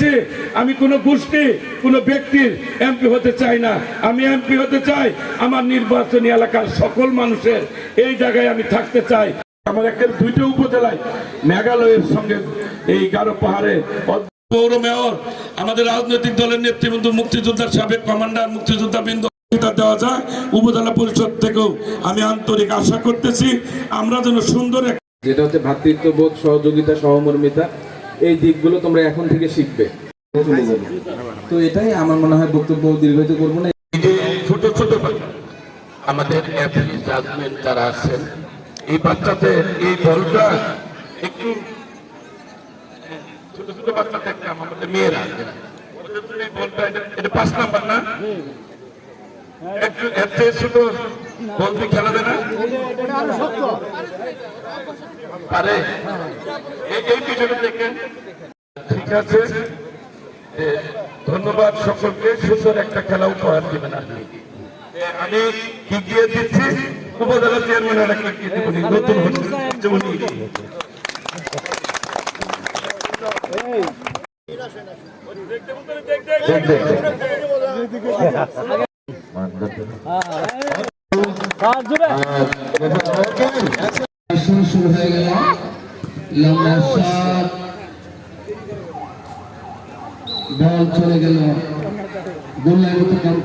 বলেছি আমি কোনো গোষ্ঠী কোনো ব্যক্তির এমপি হতে চাই না। আমি এমপি হতে চাই আমার নির্বাচনী এলাকার সকল মানুষের এই জায়গায় আমি থাকতে চাই। আমার একটা 2টা উপজেলায় মেঘালয়ের সঙ্গে এই গারো পাহাড়ে পৌর মেয়র আমাদের রাজনৈতিক দলের নেতৃবৃন্দ মুক্তিযোদ্ধার সাবেক কমান্ডার মুক্তিযোদ্ধা বৃন্দ দেওয়া যায় উপজেলা পরিষদ থেকেও আমি আন্তরিক আশা করতেছি আমরা যেন সুন্দর যেটা হচ্ছে ভ্রাতৃত্ববোধ, সহযোগিতা, সহমর্মিতা, এই দিকগুলো তোমরা এখন থেকে শিখবে। তো এটাই আমার মনে হয়, বক্তব্য দীর্ঘায়িত করবো না। ছোট ছোট আমাদের জাজমেন্ট যারা আছেন এই বাচ্চাদের এই বলটা একটু ছোট ছোট বাচ্চা দেখলাম আমাদের মেয়েরা এই বলটা এটা 5 নাম্বার না একটু এর চেয়ে ছোট বলতে খেলা দেয় না পারে এই পিছনে দেখেন। ঠিক আছে, ধন্যবাদ সকলকে। সুন্দর একটা খেলা উপহার দিবেন আপনি। আমি কি দিয়ে দিচ্ছি উপজেলা চেয়ারম্যানের একটা কি দেবনি নতুন শুরু হয়ে গেল। লম্বা শট, বল চলে গেল গোলের মতো।